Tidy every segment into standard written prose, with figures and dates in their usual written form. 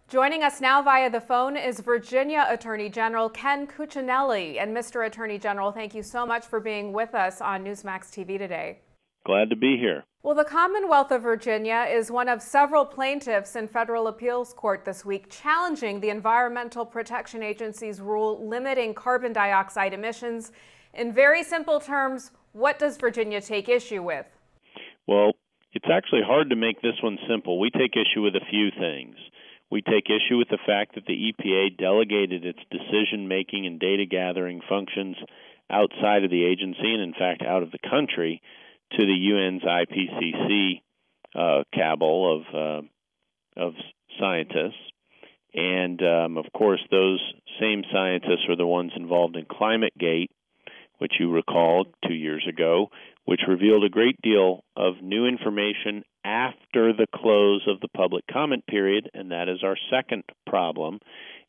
Joining us now via the phone is Virginia Attorney General Ken Cuccinelli. And Mr. Attorney General, thank you so much for being with us on Newsmax TV today. Glad to be here. Well, the Commonwealth of Virginia is one of several plaintiffs in federal appeals court this week challenging the Environmental Protection Agency's rule limiting carbon dioxide emissions. In very simple terms, what does Virginia take issue with? Well, it's actually hard to make this one simple. We take issue with a few things. We take issue with the fact that the EPA delegated its decision-making and data-gathering functions outside of the agency and, in fact, out of the country to the UN's IPCC cabal of scientists. And, of course, those same scientists are the ones involved in ClimateGate, which you recall 2 years ago, which revealed a great deal of new information after the close of the public comment period, and that is our second problem,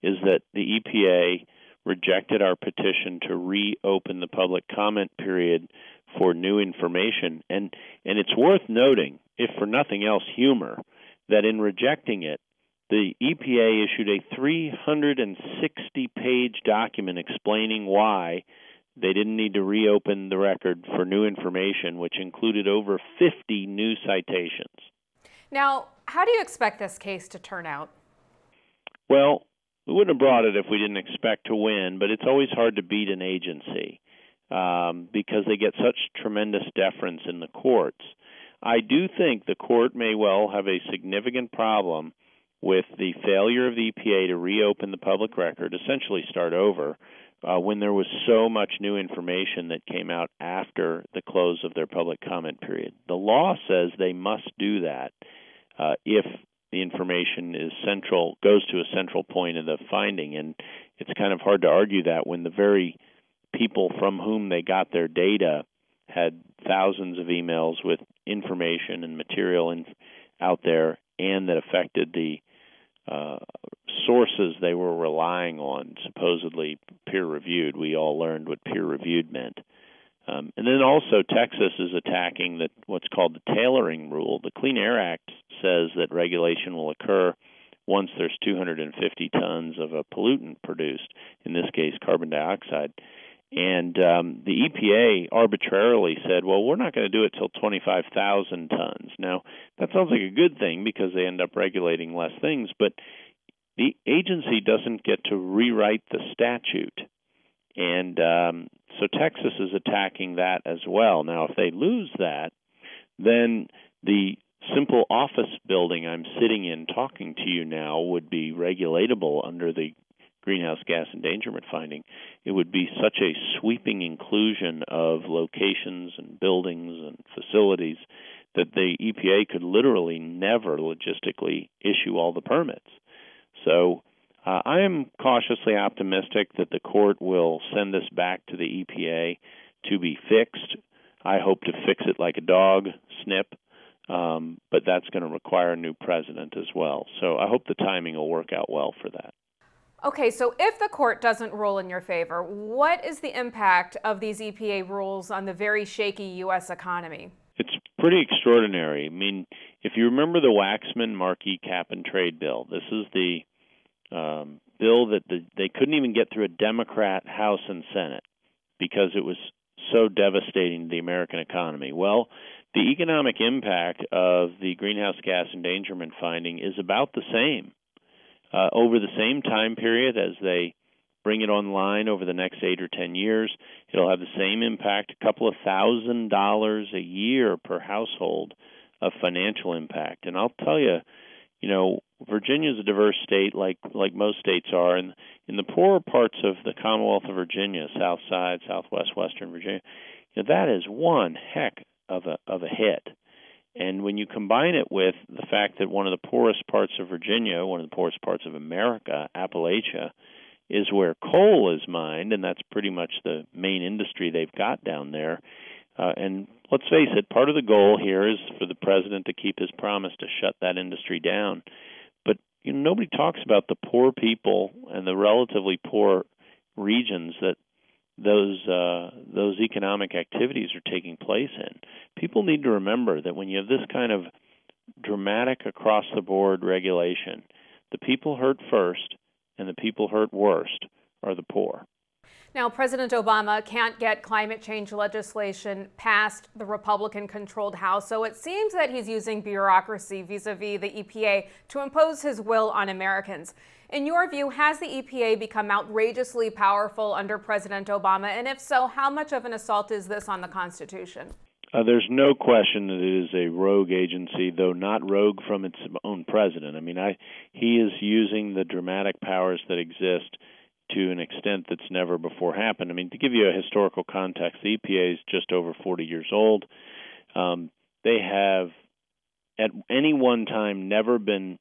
is that the EPA rejected our petition to reopen the public comment period for new information. And it's worth noting, if for nothing else humor, that in rejecting it, the EPA issued a 360-page document explaining why they didn't need to reopen the record for new information, which included over 50 new citations. Now, how do you expect this case to turn out? Well, we wouldn't have brought it if we didn't expect to win, but it's always hard to beat an agency because they get such tremendous deference in the courts. I do think the court may well have a significant problem with the failure of the EPA to reopen the public record, essentially start over, when there was so much new information that came out after the close of their public comment period. The law says they must do that if the information is goes to a central point of the finding, and it's kind of hard to argue that when the very people from whom they got their data had thousands of emails with information and material out there and that affected the sources they were relying on, supposedly peer-reviewed. We all learned what peer-reviewed meant. And then also Texas is attacking what's called the tailoring rule. The Clean Air Act says that regulation will occur once there's 250 tons of a pollutant produced, in this case carbon dioxide. And the EPA arbitrarily said, well, we're not going to do it till 25,000 tons. Now, that sounds like a good thing because they end up regulating less things, but the agency doesn't get to rewrite the statute. And so Texas is attacking that as well. Now, if they lose that, then the simple office building I'm sitting in talking to you now would be regulatable under the greenhouse gas endangerment finding. It would be such a sweeping inclusion of locations and buildings and facilities that the EPA could literally never logistically issue all the permits. So I am cautiously optimistic that the court will send this back to the EPA to be fixed. I hope to fix it like a dog, snip, but that's going to require a new president as well. So I hope the timing will work out well for that. Okay, so if the court doesn't rule in your favor, what is the impact of these EPA rules on the very shaky U.S. economy? It's pretty extraordinary. I mean, if you remember the Waxman-Markey cap-and-trade bill, this is the bill that they couldn't even get through a Democrat House and Senate because it was so devastating to the American economy. Well, the economic impact of the greenhouse gas endangerment finding is about the same. Over the same time period as they bring it online over the next 8 or 10 years, it'll have the same impact, a couple of $1,000s a year per household of financial impact. And I'll tell you, Virginia is a diverse state like most states are. And in the poorer parts of the Commonwealth of Virginia, South Side, Southwest, Western Virginia, that is one heck of a hit. And when you combine it with the fact that one of the poorest parts of Virginia, one of the poorest parts of America, Appalachia, is where coal is mined, and that's pretty much the main industry they've got down there. And let's face it, part of the goal here is for the president to keep his promise to shut that industry down. But nobody talks about the poor people and the relatively poor regions that those economic activities are taking place in. People need to remember that when you have this kind of dramatic across-the-board regulation, the people hurt first and the people hurt worst are the poor. Now, President Obama can't get climate change legislation passed the Republican-controlled House, so it seems that he's using bureaucracy vis-a-vis the EPA to impose his will on Americans. In your view, has the EPA become outrageously powerful under President Obama? And if so, how much of an assault is this on the Constitution? There's no question that it is a rogue agency, though not rogue from its own president. I mean, he is using the dramatic powers that exist to an extent that's never before happened. I mean, to give you a historical context, the EPA is just over 40 years old. They have, at any one time, never been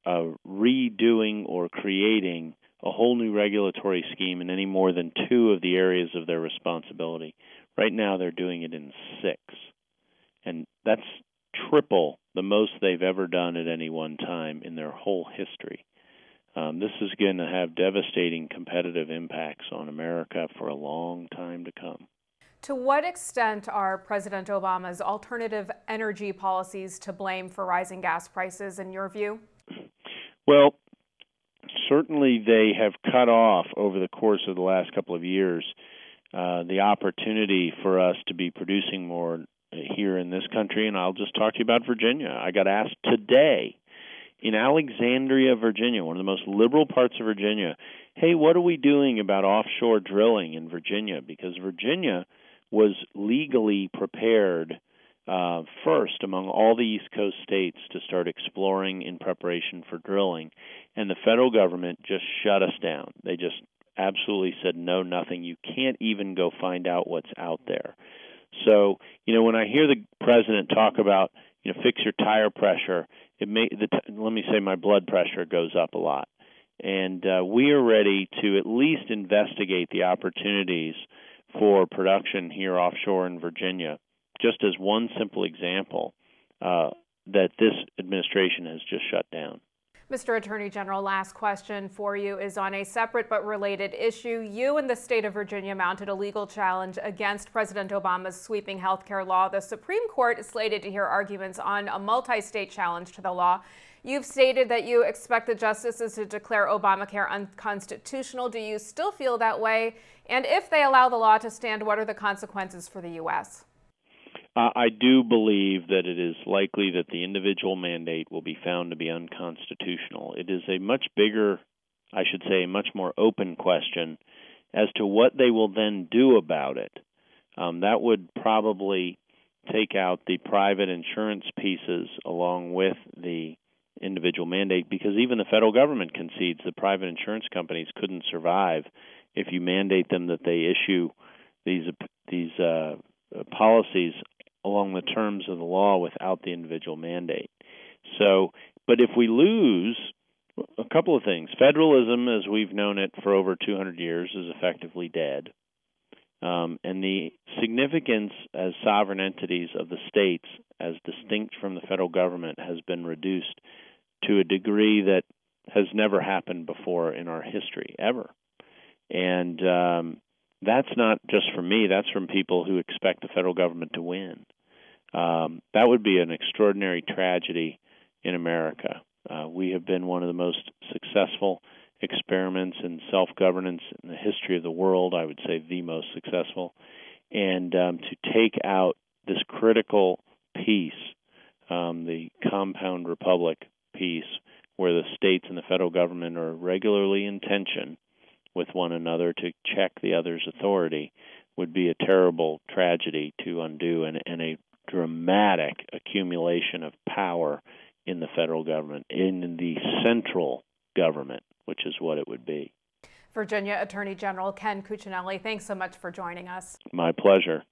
redoing or creating a whole new regulatory scheme in any more than 2 of the areas of their responsibility. Right now, they're doing it in 6. And that's triple the most they've ever done at any one time in their whole history. This is going to have devastating competitive impacts on America for a long time to come. To what extent are President Obama's alternative energy policies to blame for rising gas prices, in your view? Well, certainly they have cut off, over the course of the last couple of years, the opportunity for us to be producing more here in this country. And I'll just talk to you about Virginia. I got asked today in Alexandria, Virginia, one of the most liberal parts of Virginia, hey, what are we doing about offshore drilling in Virginia? Because Virginia was legally prepared first among all the East Coast states to start exploring in preparation for drilling. And the federal government just shut us down. They just absolutely said, no, nothing. You can't even go find out what's out there. So, when I hear the president talk about, fix your tire pressure, let me say my blood pressure goes up a lot. And we are ready to at least investigate the opportunities for production here offshore in Virginia, just as one simple example that this administration has just shut down. Mr. Attorney General, last question for you is on a separate but related issue. You and the state of Virginia mounted a legal challenge against President Obama's sweeping health care law. The Supreme Court is slated to hear arguments on a multi-state challenge to the law. You've stated that you expect the justices to declare Obamacare unconstitutional. Do you still feel that way? And if they allow the law to stand, what are the consequences for the U.S.? I do believe that it is likely that the individual mandate will be found to be unconstitutional. It is a much bigger, I should say, a much more open question as to what they will then do about it. That would probably take out the private insurance pieces along with the individual mandate, because even the federal government concedes that private insurance companies couldn't survive if you mandate them that they issue these policies along the terms of the law without the individual mandate. So, but if we lose, a couple of things. Federalism, as we've known it for over 200 years, is effectively dead. And the significance as sovereign entities of the states, as distinct from the federal government, has been reduced to a degree that has never happened before in our history, ever. And that's not just from me. That's from people who expect the federal government to win. That would be an extraordinary tragedy in America. We have been one of the most successful experiments in self-governance in the history of the world, I would say the most successful. And to take out this critical piece, the compound republic piece, where the states and the federal government are regularly in tension with one another to check the other's authority, would be a terrible tragedy to undo, and a dramatic accumulation of power in the federal government, in the central government, which is what it would be. Virginia Attorney General Ken Cuccinelli, thanks so much for joining us. My pleasure.